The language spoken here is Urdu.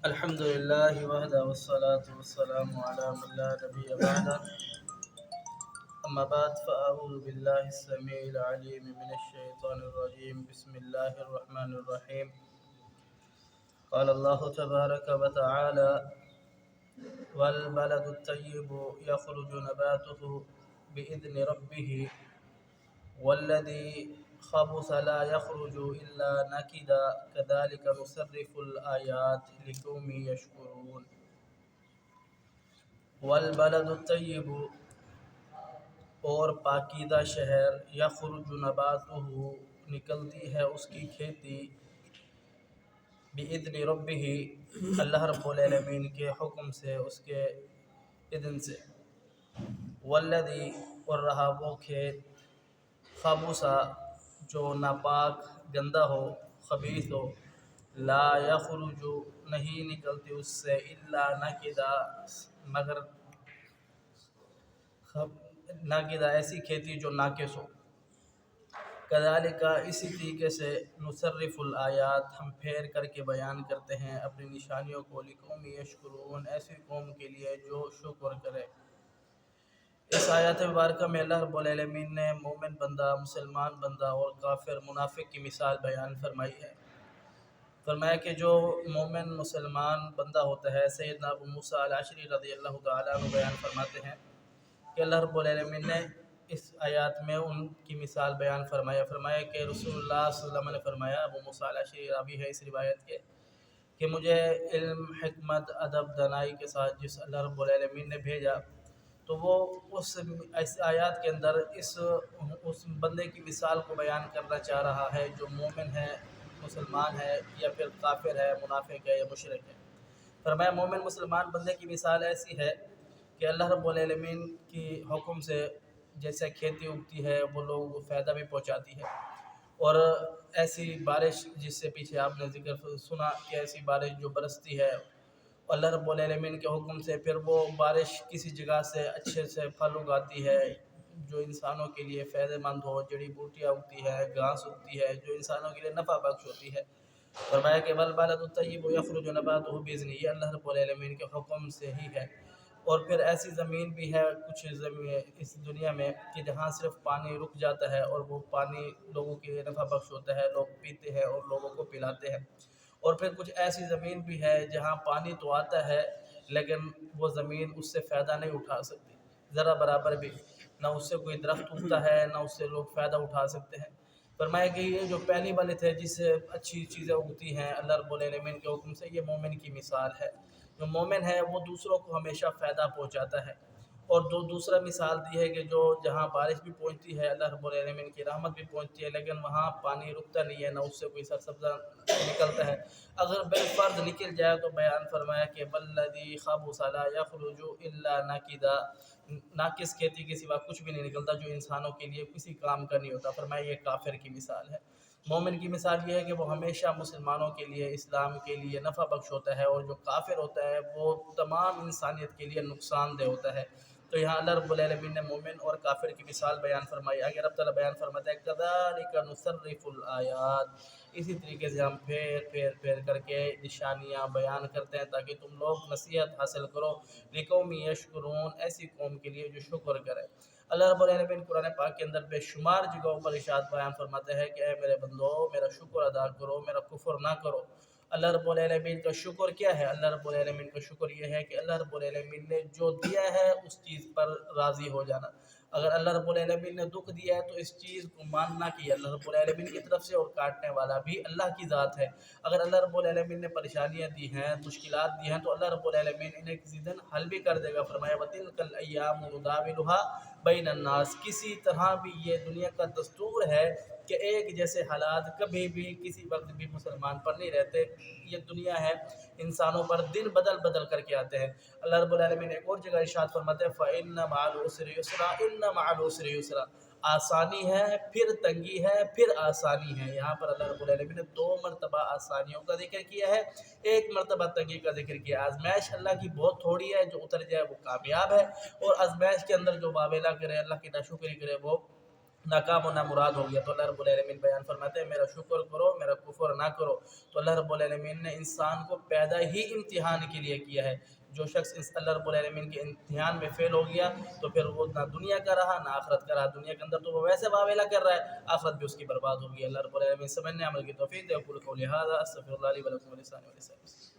الحمد لله وحده والصلاة والسلام على من لا نبي بعده. أما بعد فأعوذ بالله السميع العليم من الشيطان الرجيم. بسم الله الرحمن الرحيم. قال الله تبارك وتعالى: والبلد الطيب يخرج نباته بإذن ربه والذي خبث لا يخرج إلا نكدا كذلك نصرف الآيات لقوم يشكرون. والبلد الطیب، اور پاکیزہ شہر، یخرج نباتہ، نکلتی ہے اس کی کھیتی، بِإِذْنِ رَبِّهِ، اللہ رب العالمین کے حکم سے، اس کے اذن سے، والذی، اور رہا وہ کھیت، خبث، جو ناپاک گندہ ہو، خبیث ہو، لا یخرج، نہیں نکلتی اس سے، الا نکدا، مگر ناقدہ، ایسی کھیتی جو ناقص ہو، کذالک، اسی طریقے سے، نصرف الآیات، ہم پھیر کر کے بیان کرتے ہیں اپنی نشانیوں کو، لقوم یشکرون، ایسی قوم کے لیے جو شکر کرے۔ اس آیات مبارکہ میں اللہ رب العالمین نے مومن بندہ، مسلمان بندہ اور کافر منافق کی مثال بیان فرمائی ہے۔ فرمایا کہ جو مومن مسلمان بندہ ہوتا ہے، سیدنا ابو موسیٰ الاشعری رضی اللہ تعالیٰ عنہ بیان فرماتے ہیں کہ اللہ رب العالمین نے اس آیات میں ان کی مثال بیان فرمایا کہ رسول اللہ صلی اللہ علیہ وسلم نے فرمایا، ابو موسیٰ الاشعری راوی ہے اس روایت کے، کہ مجھے علم، حکمت، ادب، دانائی کے ساتھ جس اللہ رب العالمین نے بھیجا، تو وہ اس آیات کے اندر اس بندے کی مثال کو بیان کرنا چاہ رہا ہے جو مومن ہے، مسلمان ہے، یا پھر کافر ہے، منافق ہے یا مشرک ہے۔ فرمایا مومن مسلمان بندے کی مثال ایسی ہے کہ اللہ رب العالمین کی حکم سے جیسے کھیتی اگتی ہے، وہ لوگوں کو فائدہ بھی پہنچاتی ہے، اور ایسی بارش جس سے پیچھے آپ نے ذکر سنا کہ ایسی بارش جو برستی ہے اللہ رب العالمین کے حکم سے، پھر وہ بارش کسی جگہ سے اچھے سے پھل اگاتی ہے جو انسانوں کے لیے فائدہ مند ہو، جڑی بوٹیاں اگتی ہے، گھاس اگتی ہے جو انسانوں کے لیے نفع بخش ہوتی ہے۔ فرمایا کہ والبلد الطیب یخرج نباتہ بإذنہ، یہ اللہ رب العالمین کے حکم سے ہی ہے۔ اور پھر ایسی زمین بھی ہے کچھ زمین اس دنیا میں کہ جہاں صرف پانی رک جاتا ہے اور وہ پانی لوگوں کے لیے نفع بخش ہوتا ہے، لوگ پیتے ہیں اور لوگوں کو پلاتے ہیں۔ اور پھر کچھ ایسی زمین بھی ہے جہاں پانی تو آتا ہے لیکن وہ زمین اس سے فائدہ نہیں اٹھا سکتی، ذرا برابر بھی، نہ اس سے کوئی درخت اگتا ہے، نہ اس سے لوگ فائدہ اٹھا سکتے ہیں۔ فرمایا کہ یہ جو پہلی والی تھے جس سے اچھی چیزیں اگتی ہیں اللہ رب العالمین کے حکم سے، یہ مومن کی مثال ہے۔ جو مومن ہے وہ دوسروں کو ہمیشہ فائدہ پہنچاتا ہے۔ اور دوسرا مثال دی ہے کہ جو جہاں بارش بھی پہنچتی ہے، اللہ رب العالمین کی رحمت بھی پہنچتی ہے، لیکن وہاں پانی رکتا نہیں ہے، نہ اس سے کوئی سرسبزہ نکلتا ہے۔ اگر بالفرض نکل جائے تو بیان فرمایا کہ والذی خبث لا یخرج الا نکدا، ناقص کھیتی کے سوا کچھ بھی نہیں نکلتا جو انسانوں کے لیے کسی کام کا نہیں ہوتا۔ فرمایا یہ کافر کی مثال ہے۔ مومن کی مثال یہ ہے کہ وہ ہمیشہ مسلمانوں کے لیے، اسلام کے لیے نفع بخش ہوتا ہے، اور جو کافر ہوتا ہے وہ تمام انسانیت کے لیے نقصان دہ ہوتا ہے۔ تو یہاں اللہ رب العالمین نے مومن اور کافر کی مثال بیان فرمائی۔ آگے رب تعالیٰ بیان فرماتا ہے کذالک نصرف الآیات، اسی طریقے سے ہم پھیر کر کے نشانیاں بیان کرتے ہیں تاکہ تم لوگ نصیحت حاصل کرو، لقوم یشکرون، ایسی قوم کے لیے جو شکر کرے۔ اللہ رب العالمین قرآن پاک کے اندر بے شمار جگہوں پر ارشاد بیان فرماتے ہیں کہ اے میرے بندو میرا شکر ادا کرو، میرا کفر نہ کرو۔ اللہ رب العالمین کا شکر کیا ہے؟ اللہ رب العالمین کا شکر یہ ہے کہ اللہ رب العالمین نے جو دیا ہے اس چیز پر راضی ہو جانا۔ اگر اللہ رب العالمین نے دکھ دیا ہے تو اس چیز کو ماننا کہ اللہ رب العالمین کی طرف سے، اور کاٹنے والا بھی اللہ کی ذات ہے۔ اگر اللہ رب العالمین نے پریشانیاں دی ہیں، مشکلات دی ہیں، تو اللہ رب العالمین انہیں کسی دن حل بھی کر دے گا۔ فرمایا وَتِلْكَ الْأَيَّامُ نُدَاوِلُهَا بَيْنَ النَّاسِ، کسی طرح بھی یہ دنیا کا دستور ہے کہ ایک جیسے حالات کبھی بھی کسی وقت بھی مسلمان پر نہیں رہتے۔ یہ دنیا ہے، انسانوں پر دن بدل کر کے آتے ہیں۔ اللہ رب العالمین ایک اور جگہ ارشاد فرماتے ہیں فَإِنَّ مَعَ الْعُسْرِ يُسْرًا إِنَّ مَعَ الْعُسْرِ يُسْرًا، آسانی ہے پھر تنگی ہے پھر آسانی ہے۔ یہاں پر اللہ رب العالمین نے 2 مرتبہ آسانیوں کا ذکر کیا ہے، 1 مرتبہ تنگی کا ذکر کیا۔ آزمائش اللہ کی بہت تھوڑی ہے، جو اتر جائے وہ کامیاب ہے، اور آزمائش کے اندر جو واویلا کرے، اللہ کی ناشکری کرے، وہ ناکام و نامراد ہو گیا. تو اللہ رب العالمین بیان فرماتے ہیں میرا شکر کرو میرا کفر نہ کرو. تو اللہ رب العالمین نے انسان کو پیدا ہی امتحان کے لیے کیا ہے. جو شخص اللہ رب العالمین کے امتحان میں فیل ہو گیا تو پھر وہ نہ دنیا کا رہا نہ آخرت کا رہا. دنیا کے اندر تو وہ ویسے واویلا کر رہا ہے, آخرت بھی اس کی برباد ہوگی. اللہ رب العالمین سمجھنے عمل کی توفیق دے. اقول قولی ھذا استغفر اللہ لی و لکم ولسائر المسلمین.